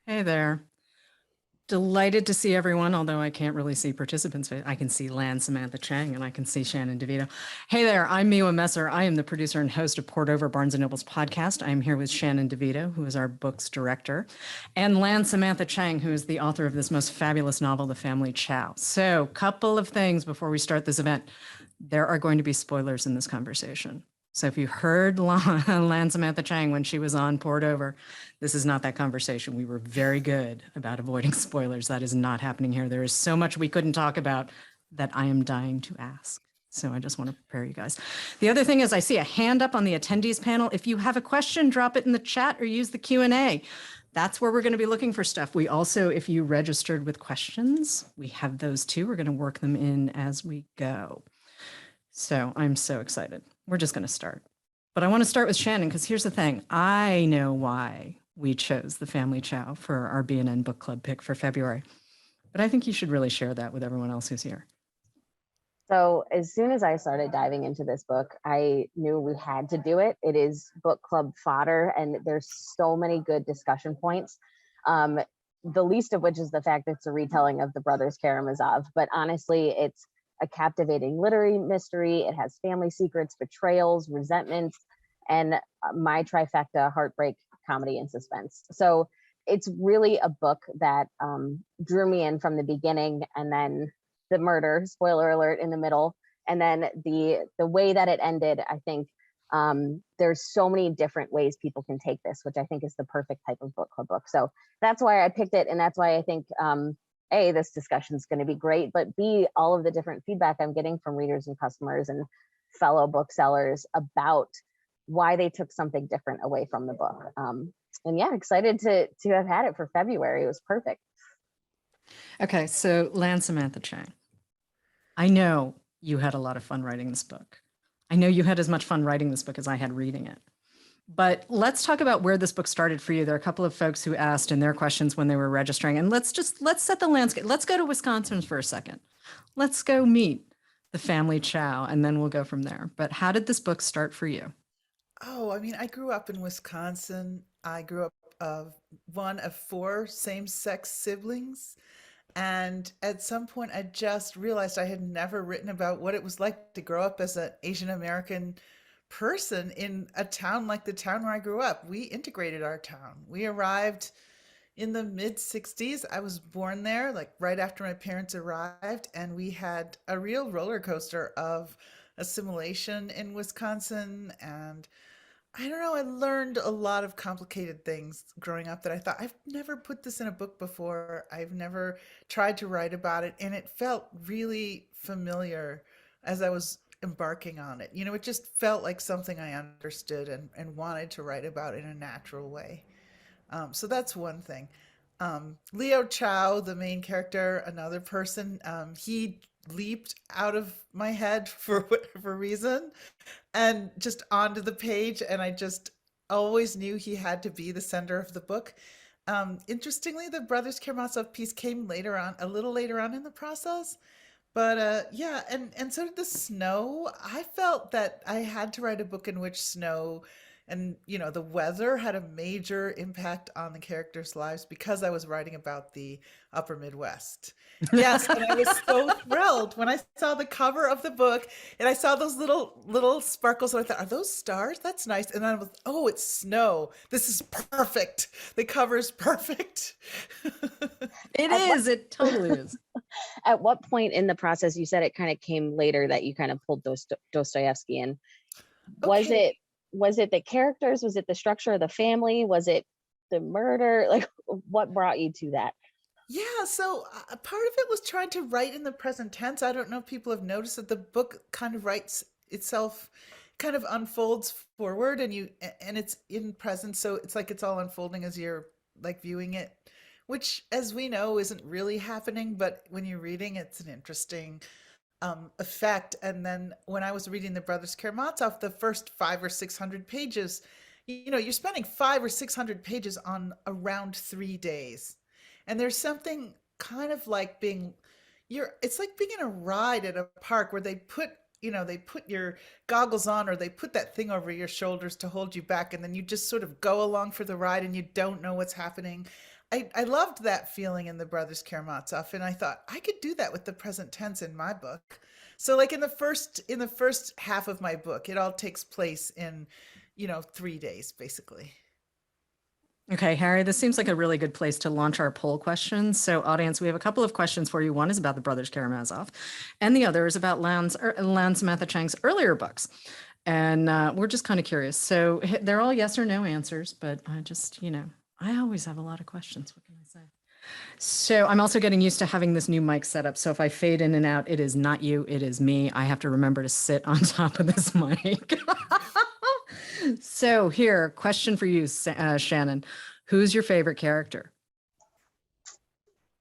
Hey there. Delighted to see everyone, although I can't really see participants. I can see Lan Samantha Chang and I can see Shannon DeVito. Hey there, I'm Miwa Messer. I am the producer and host of Poured Over Barnes & Noble's podcast. I'm here with Shannon DeVito, who is our book's director, and Lan Samantha Chang, who is the author of this most fabulous novel, The Family Chao. So, couple of things before we start this event. There are going to be spoilers in this conversation. So if you heard Lan Samantha Chang when she was on Poured Over, this is not that conversation. We were very good about avoiding spoilers. That is not happening here. There is so much we couldn't talk about that I am dying to ask. So I just want to prepare you guys. The other thing is I see a hand up on the attendees panel. If you have a question, drop it in the chat or use the Q&A. That's where we're going to be looking for stuff. We also, if you registered with questions, we have those too. We're going to work them in as we go. So I'm so excited. We're just going to start. But I want to start with Shannon, because here's the thing. I know why we chose The Family Chao for our B&N Book Club pick for February. But I think you should really share that with everyone else who's here. So as soon as I started diving into this book, I knew we had to do it. It is book club fodder, and there's so many good discussion points. The least of which is the fact that it's a retelling of the Brothers Karamazov. But honestly, it's a captivating literary mystery. It has family secrets, betrayals, resentments, and my trifecta: heartbreak, comedy, and suspense. So it's really a book that drew me in from the beginning, and then the murder, spoiler alert, in the middle, and then the way that it ended. I think there's so many different ways people can take this, which I think is the perfect type of book club book. So that's why I picked it, and that's why I think A, this discussion is going to be great, but B, all of the different feedback I'm getting from readers and customers and fellow booksellers about why they took something different away from the book. And yeah, excited to have had it for February. It was perfect. Okay, so Lan Samantha Chang, I know you had a lot of fun writing this book. I know you had as much fun writing this book as I had reading it. But let's talk about where this book started for you. There are a couple of folks who asked in their questions when they were registering, and let's set the landscape. Let's go to Wisconsin for a second. Let's go meet the family Chao, and then we'll go from there. But how did this book start for you? Oh, I mean, I grew up in Wisconsin. I grew up one of four same-sex siblings. And at some point, I just realized I had never written about what it was like to grow up as an Asian American person in a town like the town where I grew up. We integrated our town. We arrived in the mid 60s. I was born there, like right after my parents arrived, and we had a real roller coaster of assimilation in Wisconsin. And I don't know, I learned a lot of complicated things growing up that I thought, I've never put this in a book before. I've never tried to write about it. And it felt really familiar as I was embarking on it. You know, it just felt like something I understood and wanted to write about in a natural way. So that's one thing. Leo Chow, the main character, another person, he leaped out of my head for whatever reason and just onto the page. And I just always knew he had to be the center of the book. Interestingly, the Brothers Karamazov piece came later on, a little later on in the process. But yeah, and so did the snow. I felt that I had to write a book in which snow and the weather had a major impact on the characters' lives because I was writing about the upper Midwest. Yes, and I was so thrilled when I saw the cover of the book and I saw those little sparkles and I thought, are those stars? That's nice. And then I was, oh, it's snow. This is perfect. The cover is perfect. It is. It totally is. At what point in the process, you said it kind of came later that you kind of pulled Dostoevsky in? Was it the characters? Was it the structure of the family? Was it the murder? Like, what brought you to that? Yeah, so part of it was trying to write in the present tense. I don't know if people have noticed that the book kind of writes itself, kind of unfolds forward, and it's in present, so it's like it's all unfolding as you're like viewing it, which, as we know, isn't really happening, but when you're reading, it's an interesting effect. And then when I was reading the Brothers Karamazov, the first 500 or 600 pages, you're spending 500 or 600 pages on around 3 days. And there's something kind of like it's like being in a ride at a park where they put your goggles on or they put that thing over your shoulders to hold you back. And then you just sort of go along for the ride and you don't know what's happening. I loved that feeling in the Brothers Karamazov, and I thought I could do that with the present tense in my book. So like in the first half of my book, it all takes place in, 3 days basically. Okay, Harry, this seems like a really good place to launch our poll questions. So, audience, we have a couple of questions for you. One is about the Brothers Karamazov, and the other is about Lan Samantha Chang's earlier books. And we're just kind of curious. So, they're all yes or no answers, but I just, I always have a lot of questions. What can I say? So, I'm also getting used to having this new mic setup. So, if I fade in and out, it is not you, it is me. I have to remember to sit on top of this mic. So here, question for you, Shannon. Who's your favorite character?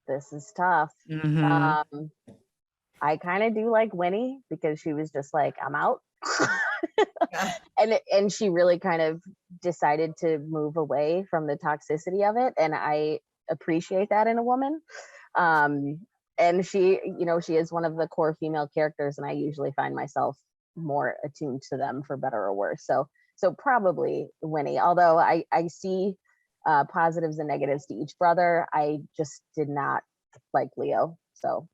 This is tough. Mhm. I kind of do like Winnie because she was just like, I'm out. Yeah. And she really kind of decided to move away from the toxicity of it. And I appreciate that in a woman. And she, she is one of the core female characters, and I usually find myself more attuned to them for better or worse. So probably Winnie, although I see positives and negatives to each brother. I just did not like Leo. So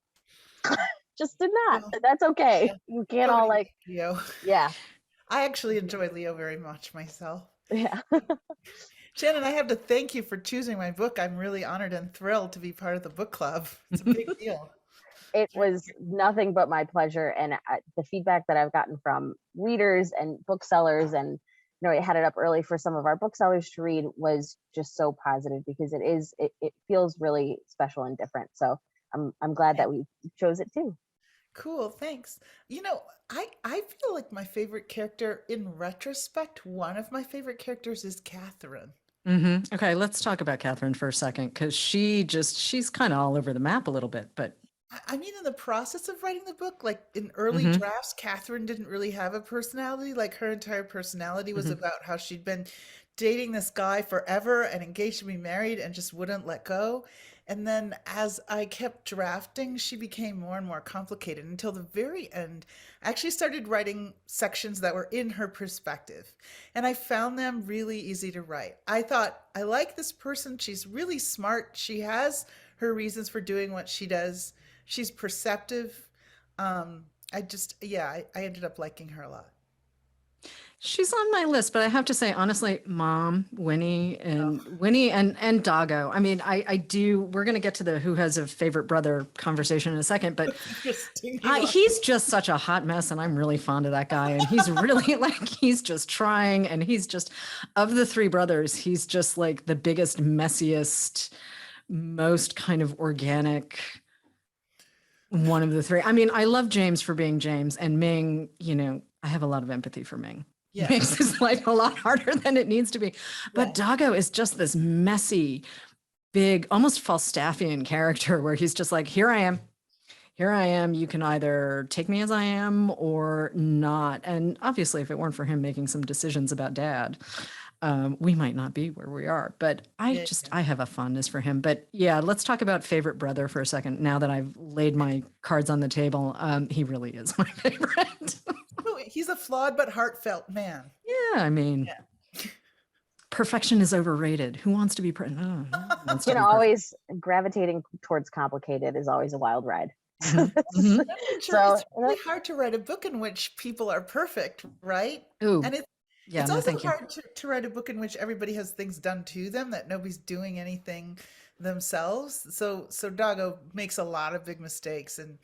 just did not. Well, That's okay. yeah, You can't all nobody like, likes Leo. yeah, I actually enjoy Leo very much myself. yeah. Shannon, I have to thank you for choosing my book. I'm really honored and thrilled to be part of the book club. It's a big deal. It was nothing but my pleasure. And the feedback that I've gotten from readers and booksellers, and I had it up early for some of our booksellers to read, was just so positive because it feels really special and different. So I'm glad that we chose it too. Cool, thanks. I feel like my favorite character in retrospect, one of my favorite characters is Catherine. Okay, let's talk about Catherine for a second because she's kind of all over the map a little bit, but I mean, in the process of writing the book, like in early hmm drafts, Catherine didn't really have a personality. Like her entire personality was hmm about how she'd been dating this guy forever and engaged to be married and just wouldn't let go. And then as I kept drafting, she became more and more complicated until the very end. I actually started writing sections that were in her perspective, and I found them really easy to write. I thought, I like this person. She's really smart. She has her reasons for doing what she does. She's perceptive. I ended up liking her a lot. she's on my list. But I have to say, honestly, Mom, Winnie and Doggo. I mean, I do. We're gonna get to the who has a favorite brother conversation in a second, but Interesting. he's just such a hot mess, and I'm really fond of that guy. And he's really like he's just trying, and he's just of the three brothers, he's just like the biggest, messiest, most kind of organic one of the three. I mean, I love James for being James, and Ming, I have a lot of empathy for Ming. He Yeah. makes his life a lot harder than it needs to be. But Yeah. Doggo is just this messy, big, almost Falstaffian character where he's just like, here I am. Here I am. You can either take me as I am or not. And obviously, if it weren't for him making some decisions about dad, we might not be where we are. But Yeah. I have a fondness for him. But yeah, let's talk about favorite brother for a second. Now that I've laid my cards on the table, he really is my favorite. Oh, he's a flawed but heartfelt man. Yeah, I mean, Yeah. perfection is overrated. Who wants to be perfect? No, who wants to be perfect? Always gravitating towards complicated is always a wild ride. Mhm, mhm. So It's really hard to write a book in which people are perfect, right? Ooh, And yeah, it's no, also thank you. hard to write a book in which everybody has things done to them, that nobody's doing anything themselves. So Dago makes a lot of big mistakes, and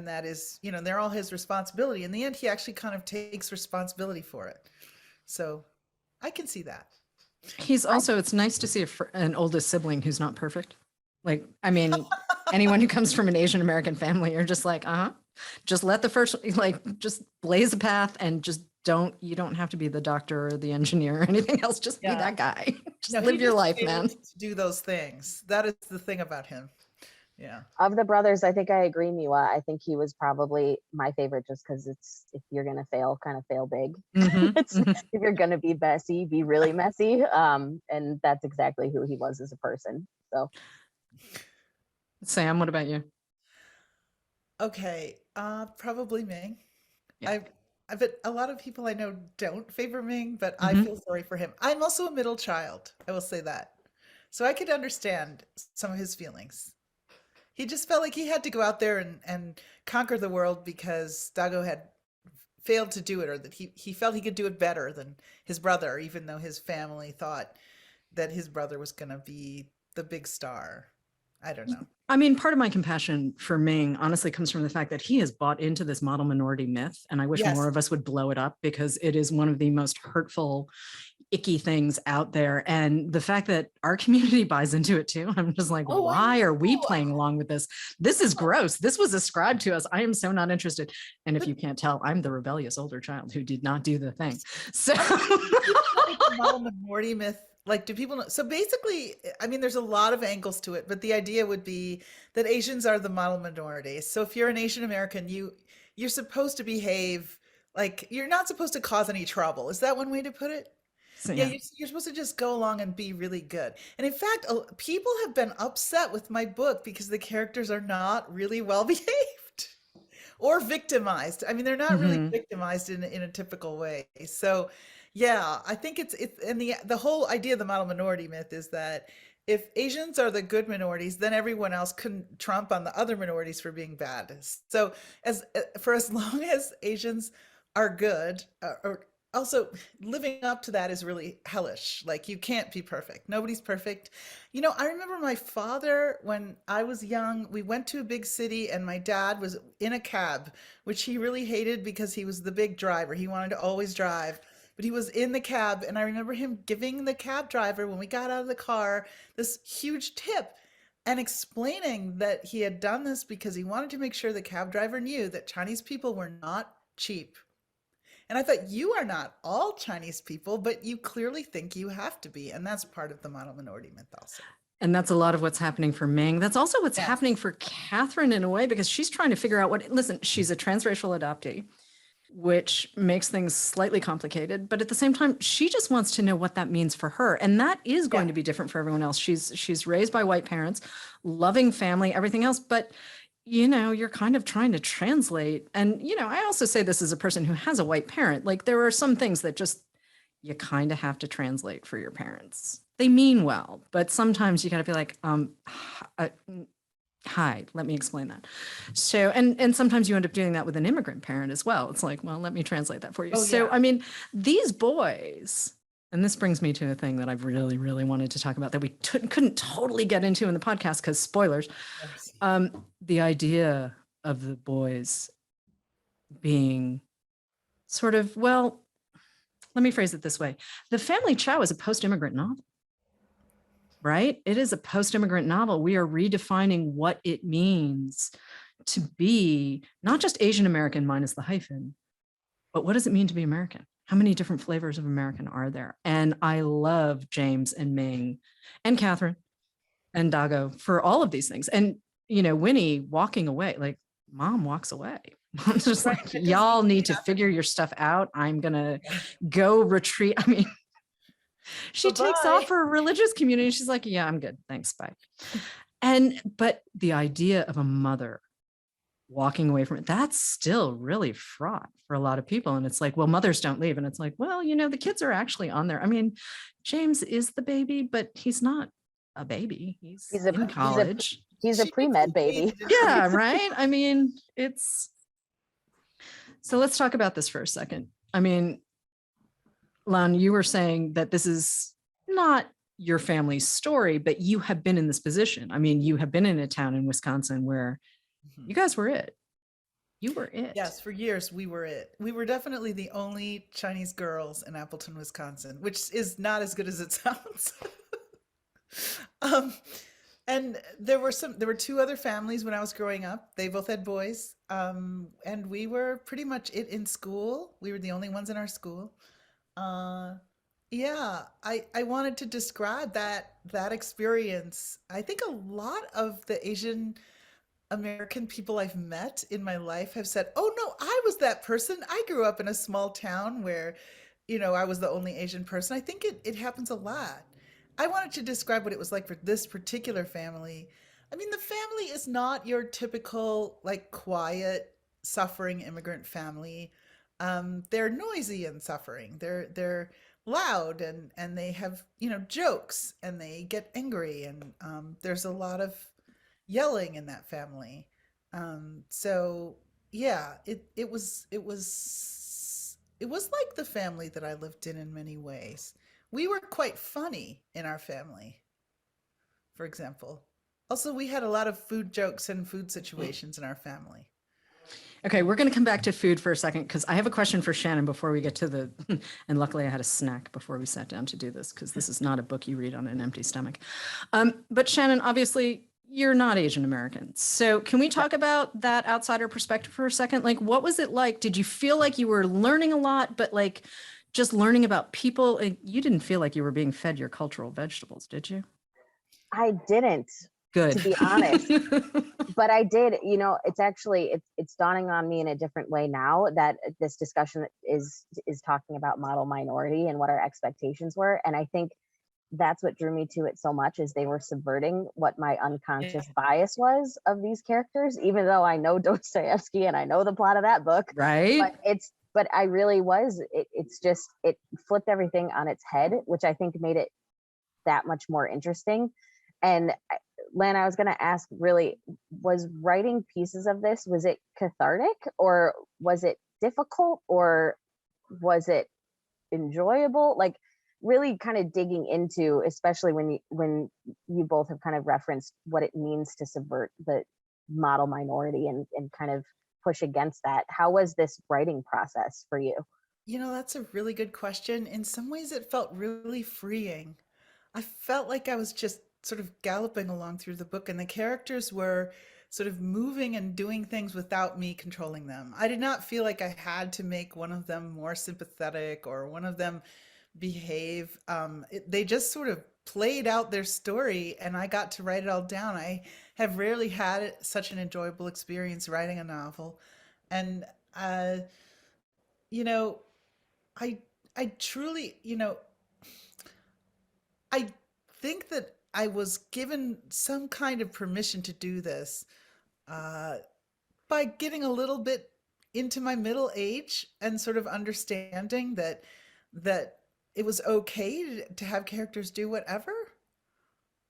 that is, they're all his responsibility. In the end, he actually kind of takes responsibility for it. So I can see that. He's also, it's nice to see an oldest sibling who's not perfect. Like, I mean, anyone who comes from an Asian American family, you're just like, just let the first, like, just blaze a path and just you don't have to be the doctor or the engineer or anything else. Just be Yeah. that guy. Just No, he live your just life, failed man. to do those things. That is the thing about him. Yeah. of the brothers, I think I agree, Miwa. I think he was probably my favorite just because it's, if you're gonna fail, kind of fail big. If you're gonna be messy, be really messy. And that's exactly who he was as a person. So Sam, what about you? Okay. Probably Ming. Yeah. I bet a lot of people I know don't favor Ming, but I Mhm. feel sorry for him. I'm also a middle child. I will say that. So I could understand some of his feelings. He just felt like he had to go out there and conquer the world because Dago had failed to do it, or that he felt he could do it better than his brother, even though his family thought that his brother was going to be the big star. I don't know. I mean, part of my compassion for Ming honestly comes from the fact that he has bought into this model minority myth. And I wish Yes. more of us would blow it up, because it is one of the most hurtful, icky things out there. And the fact that our community buys into it too, I'm just like, Oh, I why are we know. playing along with this? This is gross. This was ascribed to us. I am so not interested. And if you can't tell, I'm the rebellious older child who did not do the thing. So The model minority myth, like, do people know? So basically, I mean, there's a lot of angles to it, but the idea would be that Asians are the model minority. So if you're an Asian American, you're supposed to behave like you're not supposed to cause any trouble. Is that one way to put it? So, Yeah, yeah. you're supposed to just go along and be really good. And in fact, people have been upset with my book because the characters are not really well behaved or victimized. I mean, they're not really Mhm. victimized in a typical way. So, yeah, I think it's and the whole idea of the model minority myth is that if Asians are the good minorities, then everyone else can trump on the other minorities for being bad. So, for as long as Asians are good, or also living up to that is really hellish. Like, you can't be perfect. Nobody's perfect. You know, I remember my father, when I was young, we went to a big city and my dad was in a cab, which he really hated because he was the big driver. He wanted to always drive, but he was in the cab. And I remember him giving the cab driver, when we got out of the car, this huge tip and explaining that he had done this because he wanted to make sure the cab driver knew that Chinese people were not cheap. And I thought, you are not all Chinese people, but you clearly think you have to be. And that's part of the model minority myth also. And that's a lot of what's happening for Ming. That's also what's happening Yes. for Catherine in a way, because she's trying to figure out listen, she's a transracial adoptee, which makes things slightly complicated. But at the same time, she just wants to know what that means for her. And that is going to be different for everyone else. She's raised by white parents, loving family, everything else. But you're kind of trying to translate. And, I also say this as a person who has a white parent. Like, there are some things that just you kind of have to translate for your parents. They mean well, but sometimes you got to be like, hi, let me explain that. So, and sometimes you end up doing that with an immigrant parent as well. It's like, well, let me translate that for you. Oh, So, yeah. I mean, these boys, and this brings me to a thing that I've really, really wanted to talk about that we couldn't totally get into in the podcast because spoilers. The idea of the boys being sort of, well, let me phrase it this way. The Family Chao is a post-immigrant novel, right? It is a post-immigrant novel. We are redefining what it means to be not just Asian American minus the hyphen, but what does it mean to be American? How many different flavors of American are there? And I love James and Ming and Catherine and Dago for all of these things. And, Winnie walking away, like, mom walks away. Mom's just Right, like, that doesn't y'all even need to happen. figure your stuff out. I'm going to go retreat. I mean, she takes Bye-bye. off for a religious community. She's like, yeah, I'm good. Thanks. Bye. But the idea of a mother walking away from it, that's still really fraught for a lot of people. And it's like, well, mothers don't leave. And it's like, well, the kids are actually on there. I mean, James is the baby, but he's not a baby. He's in college. He's a She gets pre-med baby. engaged and she Yeah, gets- right. I mean, so let's talk about this for a second. I mean, Lan, you were saying that this is not your family's story, but you have been in this position. I mean, you have been in a town in Wisconsin where you guys were it. You were it. Yes, for years we were it. We were definitely the only Chinese girls in Appleton, Wisconsin, which is not as good as it sounds. um, and there were two other families when I was growing up. They both had boys. And we were pretty much it in school. We were the only ones in our school. Uh, yeah, I wanted to describe that experience. I think a lot of the Asian American people I've met in my life have said, "Oh no, I was that person. I grew up in a small town where, I was the only Asian person." I think it happens a lot. I wanted to describe what it was like for this particular family. I mean, the family is not your typical, like, quiet, suffering immigrant family. They're noisy and suffering. They're loud, and they have, jokes, and they get angry, and there's a lot of yelling in that family. So yeah, it was like the family that I lived in many ways. We were quite funny in our family, for example. Also, we had a lot of food jokes and food situations in our family. Okay, we're going to come back to food for a second because I have a question for Shannon before we get to the, and luckily I had a snack before we sat down to do this because this is not a book you read on an empty stomach. But Shannon, obviously you're not Asian American. So can we talk about that outsider perspective for a second? Like, what was it like? Did you feel like you were learning a lot, but like just learning about people? You didn't feel like you were being fed your cultural vegetables, did you? I didn't, Good. to be honest. But I did, it's dawning on me in a different way now that this discussion is talking about model minority and what our expectations were. And I think that's what drew me to it so much, is they were subverting what my unconscious bias was of these characters, even though I know Dostoevsky and I know the plot of that book. Right. But I really was, it flipped everything on its head, which I think made it that much more interesting. And Lan, I was going to ask, really, was writing pieces of this, was it cathartic, or was it difficult, or was it enjoyable? Like, really kind of digging into, especially when you both have kind of referenced what it means to subvert the model minority and kind of push against that. How was this writing process for you? That's a really good question. In some ways, it felt really freeing. I felt like I was just sort of galloping along through the book, and the characters were sort of moving and doing things without me controlling them. I did not feel like I had to make one of them more sympathetic or one of them behave. They just sort of played out their story, and I got to write it all down. I have rarely had such an enjoyable experience writing a novel. And, you know, I truly, I think that I was given some kind of permission to do this uh, by getting a little bit into my middle age and sort of understanding that it was okay to have characters do whatever.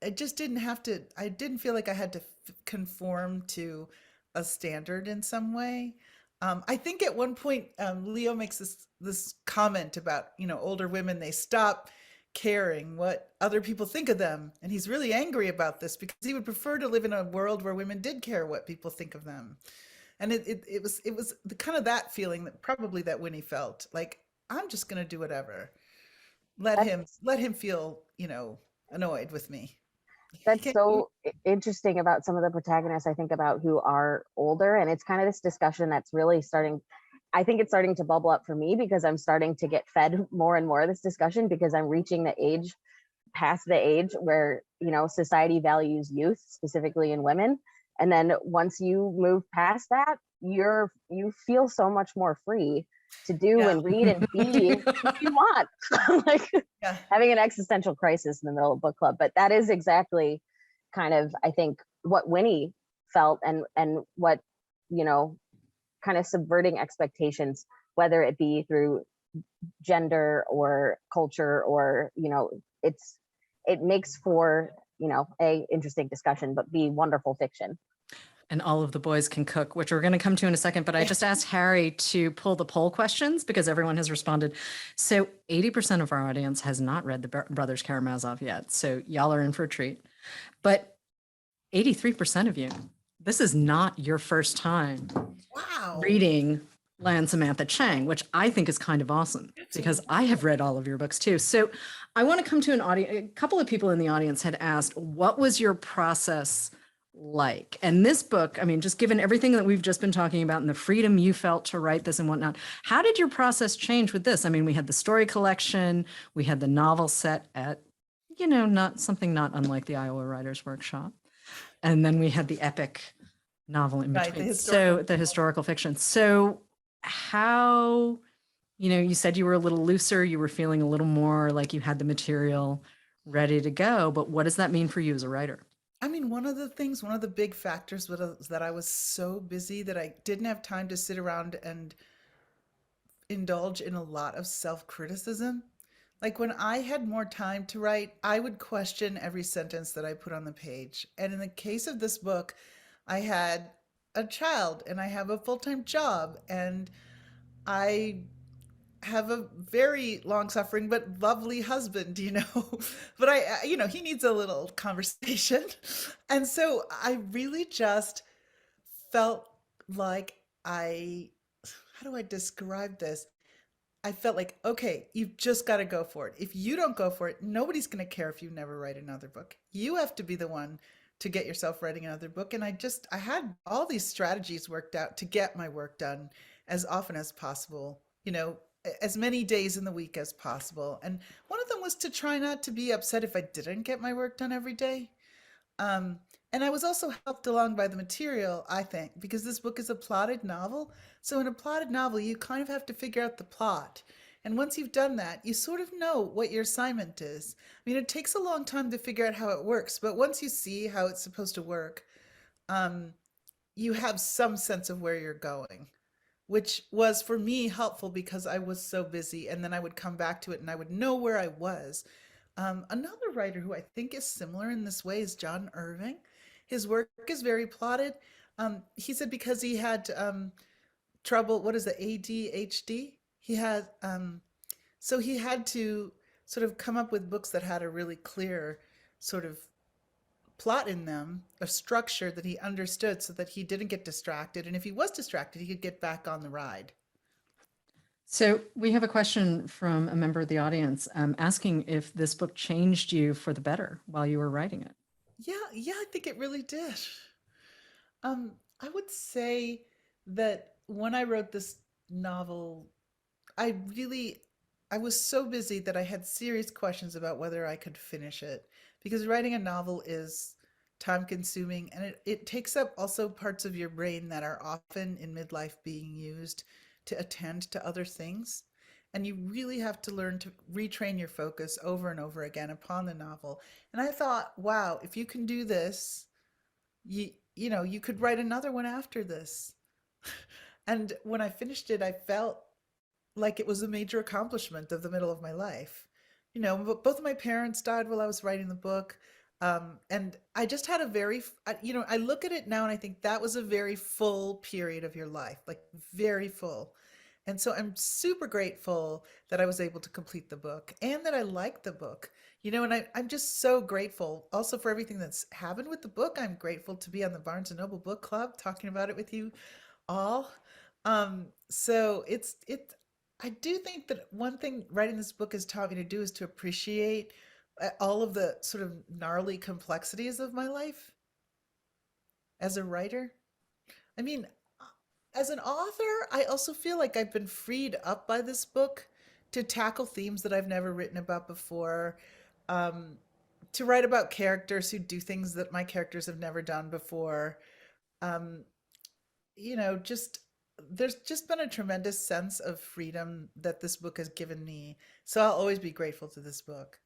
I just didn't have to. I didn't feel like I had to conform to a standard in some way. I think at one point Leo makes this comment about older women, they stop caring what other people think of them, and he's really angry about this because he would prefer to live in a world where women did care what people think of them. And it was the kind of that feeling that probably that Winnie felt, like, I'm just going to do whatever. Let him feel annoyed with me. That's so interesting about some of the protagonists, I think, about who are older. And it's kind of this discussion that's really starting. I think it's starting to bubble up for me because I'm starting to get fed more and more of this discussion because I'm reaching past the age where, society values youth, specifically in women. And then once you move past that, you feel so much more free to do and read and be who you want. Like having an existential crisis in the middle of book club. But that is exactly kind of, I think, what Winnie felt and what, kind of subverting expectations, whether it be through gender or culture or, it makes for, A, interesting discussion, but B, wonderful fiction. And all of the boys can cook, which we're going to come to in a second. But I just asked Harry to pull the poll questions because everyone has responded. So 80% of our audience has not read the Brothers Karamazov yet. So y'all are in for a treat. But 83% of you, this is not your first time reading Lan Samantha Chang, which I think is kind of awesome because I have read all of your books too. So I want to come to an audience. A couple of people in the audience had asked, what was your process like? And this book, I mean, just given everything that we've just been talking about and the freedom you felt to write this and whatnot, how did your process change with this? I mean, we had the story collection, we had the novel set at, not unlike the Iowa Writers Workshop. And then we had the epic novel in between. The historical fiction. So how, you said you were a little looser, you were feeling a little more like you had the material ready to go, but what does that mean for you as a writer? I mean, one of the big factors was that I was so busy that I didn't have time to sit around and indulge in a lot of self-criticism. Like when I had more time to write, I would question every sentence that I put on the page. And in the case of this book, I had a child and I have a full-time job and I have a very long suffering but lovely husband, but he needs a little conversation. And so I really just felt like how do I describe this? I felt like, okay, you've just got to go for it. If you don't go for it, nobody's going to care if you never write another book. You have to be the one to get yourself writing another book. And I had all these strategies worked out to get my work done as often as possible, as many days in the week as possible. And one of them was to try not to be upset if I didn't get my work done every day. Um, and I was also helped along by the material, I think, because this book is a plotted novel. So in a plotted novel, you kind of have to figure out the plot. And once you've done that, you sort of know what your assignment is. I mean, it takes a long time to figure out how it works, but once you see how it's supposed to work, um, you have some sense of where you're going, which was for me helpful because I was so busy. And then I would come back to it and I would know where I was. Another writer who I think is similar in this way is John Irving. His work is very plotted. He said because he had trouble, what is it, ADHD? So he had to sort of come up with books that had a really clear sort of plot in them, a structure that he understood so that he didn't get distracted. And if he was distracted, he could get back on the ride. So we have a question from a member of the audience asking if this book changed you for the better while you were writing it. Yeah, I think it really did. I would say that when I wrote this novel, I really, I was so busy that I had serious questions about whether I could finish it because writing a novel is time consuming and it takes up also parts of your brain that are often in midlife being used to attend to other things. And you really have to learn to retrain your focus over and over again upon the novel. And I thought, wow, if you can do this, you could write another one after this. And when I finished it, I felt like it was a major accomplishment of the middle of my life. Both of my parents died while I was writing the book. And I just had a I look at it now and I think that was a very full period of your life, like very full. And so I'm super grateful that I was able to complete the book and that I liked the book. And I'm just so grateful also for everything that's happened with the book. I'm grateful to be on the Barnes and Noble Book Club talking about it with you all. So I do think that one thing writing this book has taught me to do is to appreciate all of the sort of gnarly complexities of my life as a writer. I mean, as an author, I also feel like I've been freed up by this book to tackle themes that I've never written about before, um, to write about characters who do things that my characters have never done before. Um, just there's just been a tremendous sense of freedom that this book has given me. So I'll always be grateful to this book.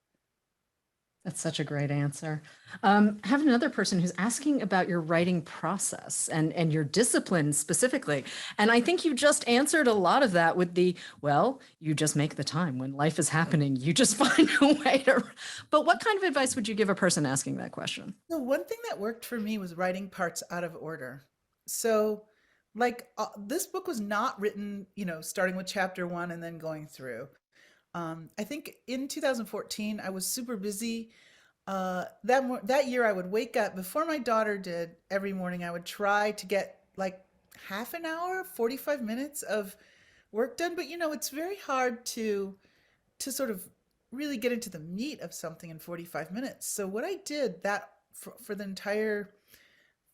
That's such a great answer. Have another person who's asking about your writing process and your discipline specifically. And I think you just answered a lot of that with well, you just make the time when life is happening. You just find a way to. But what kind of advice would you give a person asking that question? So one thing that worked for me was writing parts out of order. So like this book was not written, starting with chapter one and then going through. I think in 2014, I was super busy. That year, I would wake up before my daughter did. Every morning, I would try to get like half an hour, 45 minutes of work done. But it's very hard to sort of really get into the meat of something in 45 minutes. So what I did that for the entire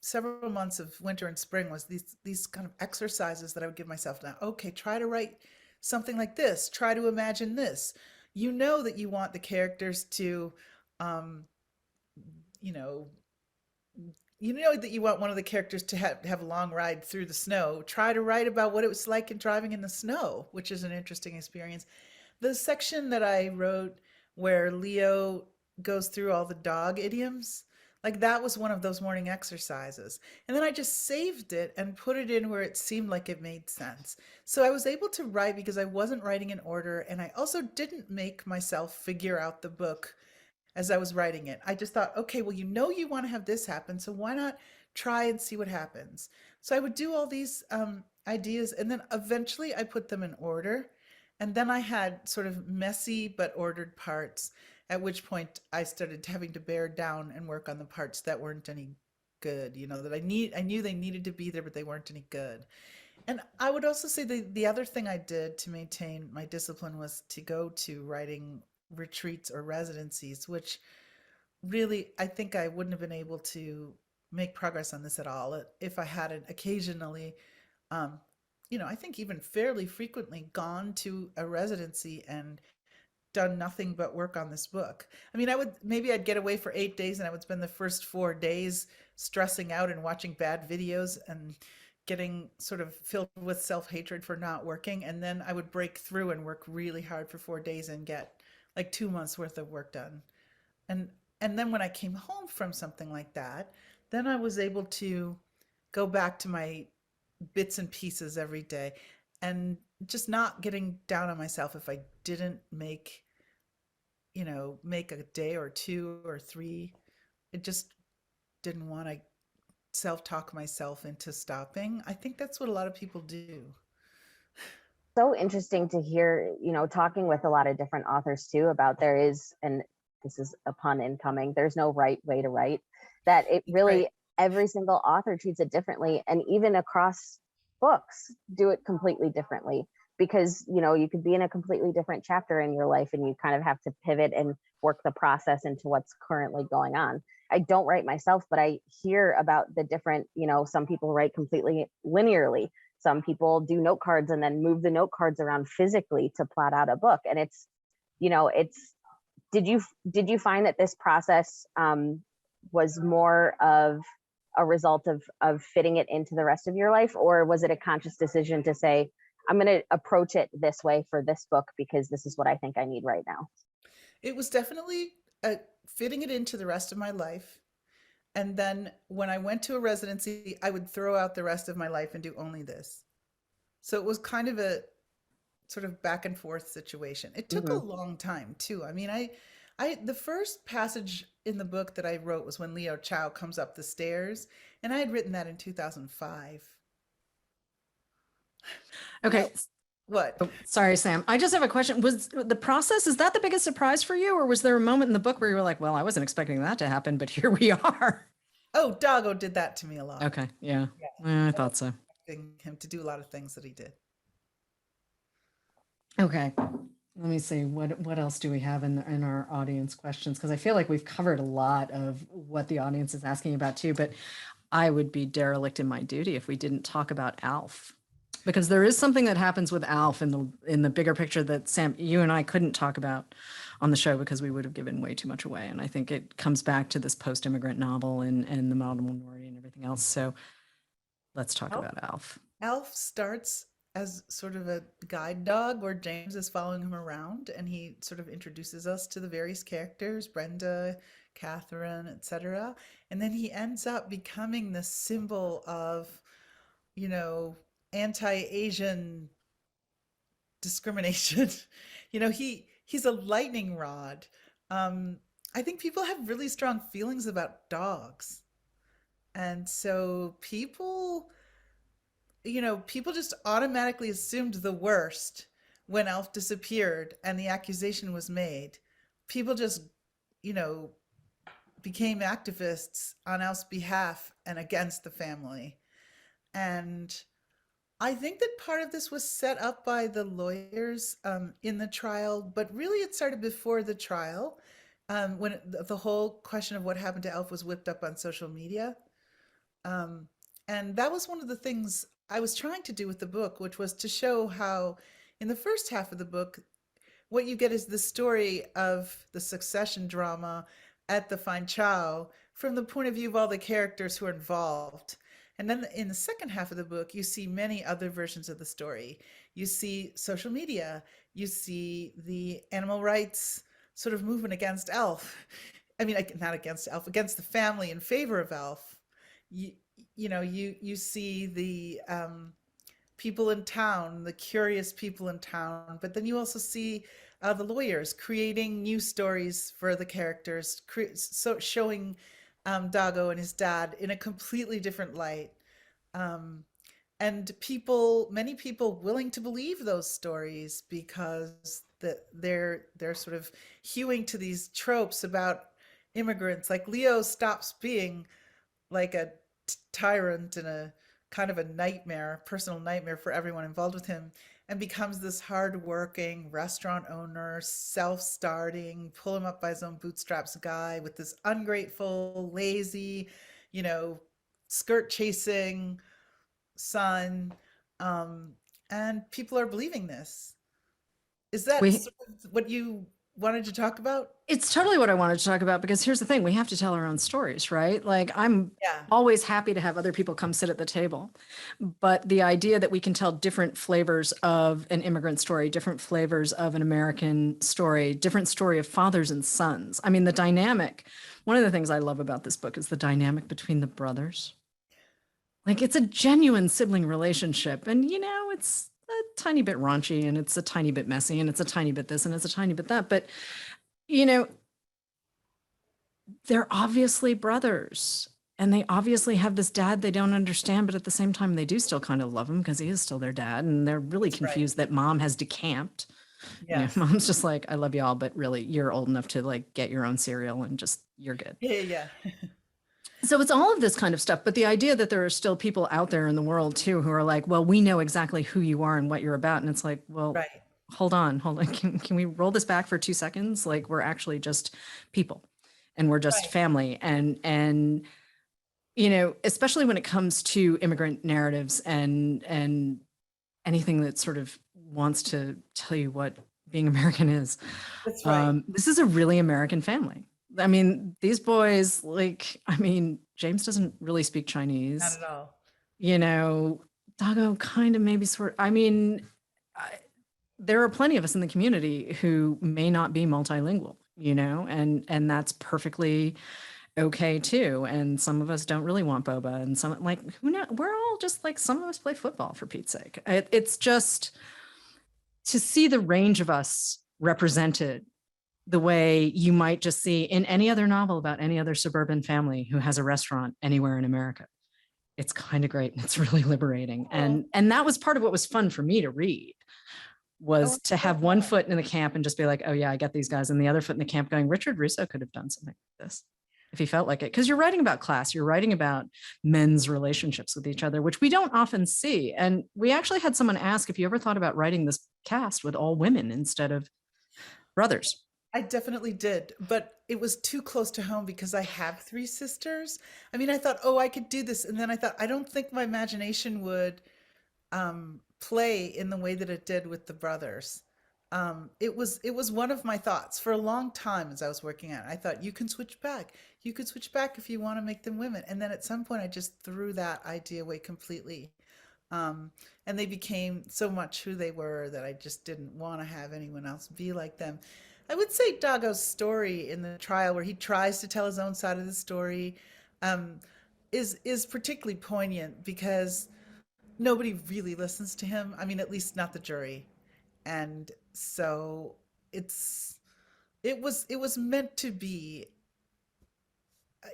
several months of winter and spring was these kind of exercises that I would give myself. Now, okay, try to write something like this. Try to imagine this. You know that you want the characters to, um, you know, that you want one of the characters to have a long ride through the snow. Try to write about what it was like in driving in the snow, which is an interesting experience. The section that I wrote where Leo goes through all the dog idioms, Like that was one of those morning exercises. And then I just saved it and put it in where it seemed like it made sense. So I was able to write because I wasn't writing in order. And I also didn't make myself figure out the book as I was writing it. I just thought, okay, well, you want to have this happen. So why not try and see what happens? So I would do all these ideas. And then eventually I put them in order. And then I had sort of messy but ordered parts, at which point I started having to bear down and work on the parts that weren't any good, that I knew they needed to be there, but they weren't any good. And I would also say the other thing I did to maintain my discipline was to go to writing retreats or residencies, which really I think I wouldn't have been able to make progress on this at all if I hadn't occasionally, um, I think even fairly frequently gone to a residency and done nothing but work on this book. I mean, I'd get away for 8 days and I would spend the first 4 days stressing out and watching bad videos and getting sort of filled with self-hatred for not working. And then I would break through and work really hard for 4 days and get like 2 months worth of work done. And and then when I came home from something like that, then I was able to go back to my bits and pieces every day and just not getting down on myself if I didn't make a day or two or three. It just didn't want to self-talk myself into stopping. I think that's what a lot of people do. So interesting to hear, talking with a lot of different authors too about there is, and this is a pun incoming, there's no right way to write, that it really, Right. every single author treats it differently. And even across books, do it completely differently because, you could be in a completely different chapter in your life and you kind of have to pivot and work the process into what's currently going on. I don't write myself, but I hear about the different, some people write completely linearly. Some people do note cards and then move the note cards around physically to plot out a book. And it's did you find that this process was more of a result of fitting it into the rest of your life, or was it a conscious decision to say, I'm going to approach it this way for this book because this is what I think I need right now? It was definitely fitting it into the rest of my life. And then when I went to a residency, I would throw out the rest of my life and do only this. So it was kind of a sort of back and forth situation. It took a Hmm. long time too. I mean, the first passage in the book that I wrote was when Leo Chow comes up the stairs, and I had written that in 2005. Okay. What? Oh, sorry, Sam. I just have a question. Was the process, is that the biggest surprise for you? Or was there a moment in the book where you were like, well, I wasn't expecting that to happen, but here we are? Oh, Doggo did that to me a lot. Okay. Yeah. Yeah, I I wasn't thought so. expecting him to do a lot of things that he did. Okay. Let me see. What else do we have in our audience questions? Because I feel like we've covered a lot of what the audience is asking about too, but I would be derelict in my duty if we didn't talk about Alf. Because there is something that happens with Alf in the bigger picture that Sam, you and I couldn't talk about on the show because we would have given way too much away. And I think it comes back to this post-immigrant novel and the model minority and everything else. So let's talk Alf, about Alf. Alf starts as sort of a guide dog where James is following him around and he sort of introduces us to the various characters, Brenda, Catherine, etc. And then he ends up becoming the symbol of, you know, anti-Asian discrimination. He's a lightning rod. Um, I think people have really strong feelings about dogs. And so people just automatically assumed the worst when Elf disappeared and the accusation was made. People just, you know, became activists on Elf's behalf and against the family. And I think that part of this was set up by the lawyers in the trial, but really it started before the trial when the whole question of what happened to Elf was whipped up on social media. Um, and that was one of the things I was trying to do with the book, which was to show how, in the first half of the book, what you get is the story of the succession drama at the Fine Chow from the point of view of all the characters who are involved. And then in the second half of the book, you see many other versions of the story. You see social media, you see the animal rights sort of movement against Elf. I mean, not against Elf, against the family in favor of Elf. You, you see the people in town, the curious people in town, but then you also see the lawyers creating new stories for the characters, so showing Dago and his dad in a completely different light. Um, and many people willing to believe those stories because they're sort of hewing to these tropes about immigrants. Like Leo stops being like a tyrant and a kind of a nightmare, personal nightmare for everyone involved with him, and becomes this hardworking restaurant owner, self-starting, pull him up by his own bootstraps guy with this ungrateful, lazy, you know, skirt chasing son. Um, and people are believing this. Is that We sort of what you wanted to talk about? It's totally what I wanted to talk about, because here's the thing, we have to tell our own stories, right? Like, I'm Yeah, always happy to have other people come sit at the table. But the idea that we can tell different flavors of an immigrant story, different flavors of an American story, different story of fathers and sons. I mean, the dynamic, one of the things I love about this book is the dynamic between the brothers. Like, it's a genuine sibling relationship. And, it's a tiny bit raunchy, and it's a tiny bit messy, and it's a tiny bit this, and it's a tiny bit that. But, you know, they're obviously brothers, and they obviously have this dad they don't understand, but at the same time, they do still kind of love him because he is still their dad. And they're really that's right. confused that mom has decamped. Yes. Mom's just like, I love y'all, but really, you're old enough to like get your own cereal and just, you're good. Yeah, yeah, yeah. So it's all of this kind of stuff. But the idea that there are still people out there in the world too who are like, well, we know exactly who you are and what you're about. And it's like, well, Right. hold on. Can we roll this back for 2 seconds? Like, we're actually just people, and we're just Right. family. And especially when it comes to immigrant narratives and anything that sort of wants to tell you what being American is. That's right. This is a really American family. I mean, these boys, like, I mean, James doesn't really speak Not Chinese. at all. Dago kind of maybe sort. I mean, there are plenty of us in the community who may not be multilingual, and that's perfectly okay too. And some of us don't really want boba, and some, like, who know, we're all just like, some of us play football, for Pete's sake. It's just to see the range of us represented the way you might just see in any other novel about any other suburban family who has a restaurant anywhere in America. It's kind of great, and it's really liberating. Oh, And that was part of what was fun for me to read, Oh, was I to love have one that. foot in the camp and just be like, oh yeah, I get these guys, and the other foot in the camp going, Richard Russo could have done something like this if he felt like it. Because you're writing about class, you're writing about men's relationships with each other, which we don't often see. And we actually had someone ask if you ever thought about writing this cast with all women instead of brothers. I definitely did, but it was too close to home because I have three sisters. I mean, I thought, oh, I could do this, and then I thought, I don't think my imagination would play in the way that it did with the brothers. It was one of my thoughts for a long time as I was working on it. I thought, you can switch back. You could switch back if you want to make them women. And then at some point, I just threw that idea away completely. And they became so much who they were that I just didn't want to have anyone else be like them. I would say Dago's story in the trial, where he tries to tell his own side of the story, um, is particularly poignant because nobody really listens to him. I mean, at least not the jury. And so it's it was meant to be,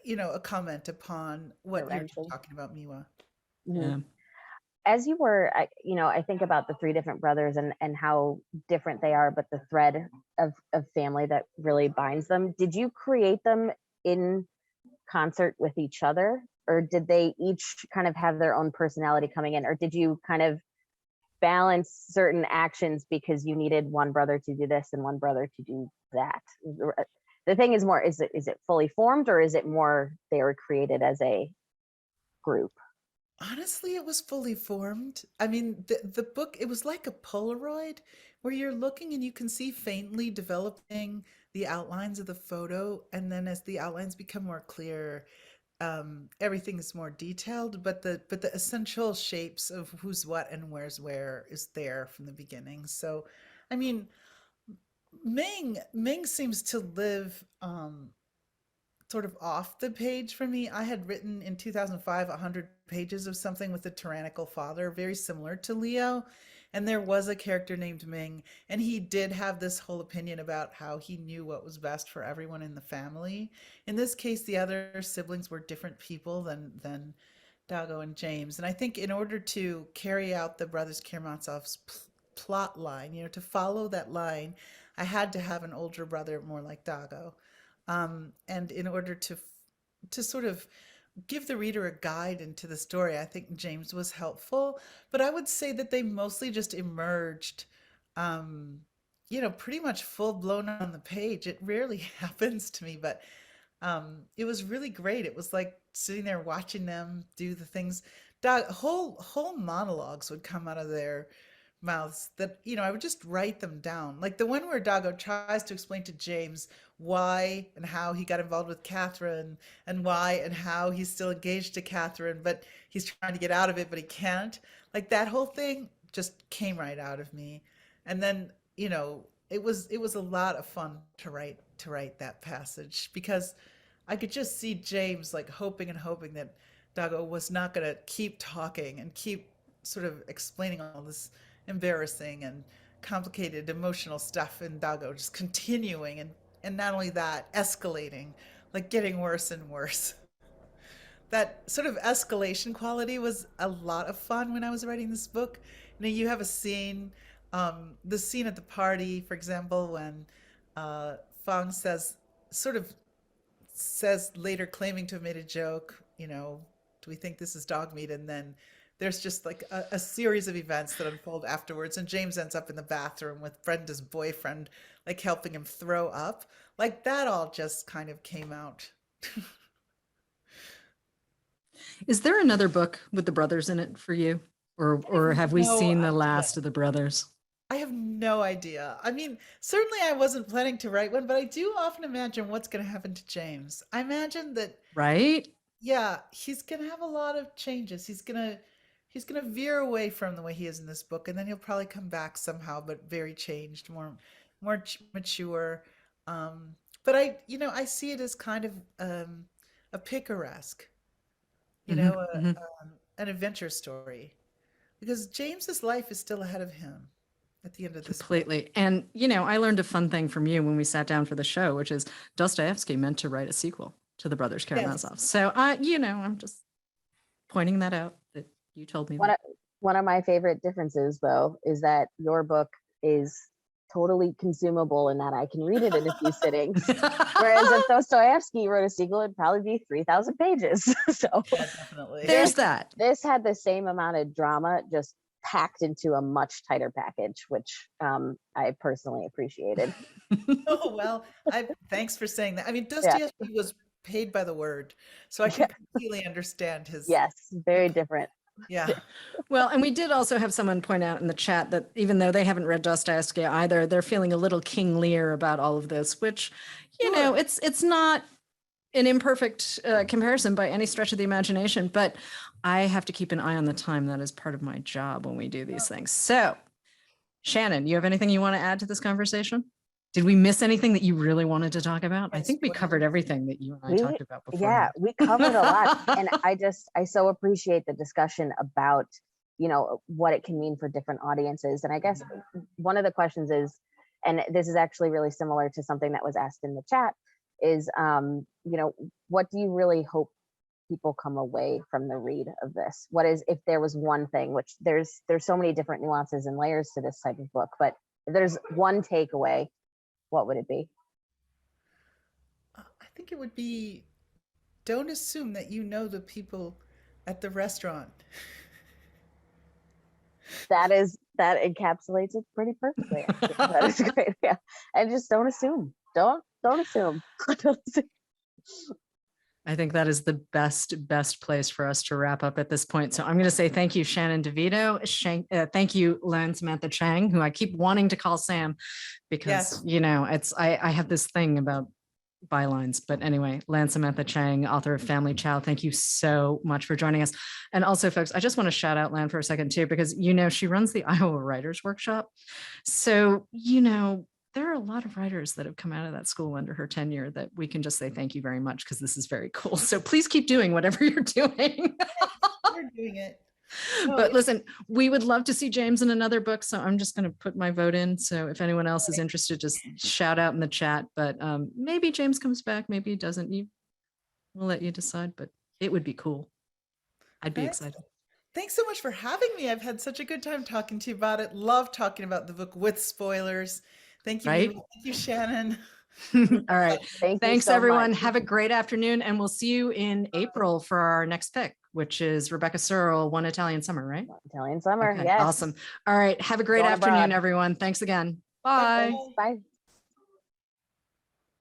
a comment upon what you're Intervention. talking about, Miwa. Mhm. Yeah. As you were, I think about the three different brothers and how different they are, but the thread of family that really binds them. Did you create them in concert with each other, or did they each kind of have their own personality coming in, or did you kind of balance certain actions because you needed one brother to do this and one brother to do that? The thing is more, is it fully formed, or is it more they were created as a group? Honestly, it was fully formed. I mean, the book, it was like a Polaroid where you're looking and you can see faintly developing the outlines of the photo. And then as the outlines become more clear, everything is more detailed, but the essential shapes of who's what and where's where is there from the beginning. So, I mean, Ming seems to live sort of off the page for me. I had written in 2005 100 pages of something with a tyrannical father, very similar to Leo. And there was a character named Ming, and he did have this whole opinion about how he knew what was best for everyone in the family. In this case, the other siblings were different people than Dago and James. And I think in order to carry out the Brothers Karamazov's plot line, to follow that line, I had to have an older brother more like Dago. And in order to sort of give the reader a guide into the story, I think James was helpful. But I would say that they mostly just emerged, pretty much full blown on the page. It rarely happens to me, but it was really great. It was like sitting there watching them do the things. Whole monologues would come out of their mouths that I would just write them down, like the one where Dago tries to explain to James why and how he got involved with Catherine, and why and how he's still engaged to Catherine, but he's trying to get out of it, but he can't. Like that whole thing just came right out of me. And then it was a lot of fun to write that passage, because I could just see James like hoping and hoping that Dago was not going to keep talking and keep sort of explaining all this embarrassing and complicated emotional stuff, and Dago just continuing, and not only that, escalating, like getting worse and worse. That sort of escalation quality was a lot of fun when I was writing this book. You have a scene, the scene at the party, for example, when Fang says later, claiming to have made a joke, do we think this is dog meat? And then there's just like a series of events that unfold afterwards, and James ends up in the bathroom with Brenda's boyfriend, like helping him throw up. Like that all just kind of came out. Is there another book with the brothers in it for you? Or have we seen the last of the brothers? I have no idea. I mean, certainly I wasn't planning to write one, but I do often imagine what's going to happen to James. I imagine that, right? Yeah, he's going to have a lot of changes. He's going to veer away from the way he is in this book, and then he'll probably come back somehow, but very changed, more mature. But I see it as kind of a picaresque, an adventure story, because James's life is still ahead of him at the end of this completely book. And I learned a fun thing from you when we sat down for the show, which is Dostoevsky meant to write a sequel to the Brothers Karamazov. Yes. So I'm just pointing that out, that you told me. One of my favorite differences, though, is that your book is totally consumable in that I can read it in a few sittings. Whereas if Dostoevsky wrote a sequel, it'd probably be 3,000 pages. So yeah, definitely. There's that. This had the same amount of drama, just packed into a much tighter package, which I personally appreciated. Oh, well, thanks for saying that. I mean, Dostoevsky was paid by the word, so I can completely understand his. Yes, very different. Yeah. Well, and we did also have someone point out in the chat that even though they haven't read Dostoevsky either, they're feeling a little King Lear about all of this, which, it's not an imperfect comparison by any stretch of the imagination, but I have to keep an eye on the time. That is part of my job when we do these things. So, Shannon, you have anything you want to add to this conversation? Did we miss anything that you really wanted to talk about? I think we covered everything that you and I talked about before. Yeah, we covered a lot. And I so appreciate the discussion about, what it can mean for different audiences. And I guess one of the questions is, and this is actually really similar to something that was asked in the chat, is, what do you really hope people come away from the read of this? What is, if there was one thing, which there's so many different nuances and layers to this type of book, but if there's one takeaway, what would it be? I think it would be, don't assume that you know the people at the restaurant. That encapsulates it pretty perfectly. That is great. Yeah. And just don't assume. Don't assume. I think that is the best place for us to wrap up at this point. So I'm going to say thank you, Shannon DeVito. Thank you, Lan Samantha Chang, who I keep wanting to call Sam because, I have this thing about bylines. But anyway, Lan Samantha Chang, author of Family Chao, thank you so much for joining us. And also, folks, I just want to shout out Lan for a second, too, because, she runs the Iowa Writers Workshop. So, there are a lot of writers that have come out of that school under her tenure that we can just say thank you very much, because this is very cool. So please keep doing whatever you're doing. You're doing it. But listen, we would love to see James in another book. So I'm just going to put my vote in. So if anyone else is interested, just shout out in the chat. But maybe James comes back, maybe he doesn't. We'll let you decide, but it would be cool. I'd be excited. Thanks so much for having me. I've had such a good time talking to you about it. Love talking about the book with spoilers. Thank you. Right? Thank you, Shannon. All right. Thanks, so everyone. much. Have a great afternoon. And we'll see you in April for our next pick, which is Rebecca Searle, One Italian Summer, right? Italian Summer. Okay, yes. Awesome. All right. Have a great Going afternoon, abroad. everyone. Thanks again. Bye. Bye.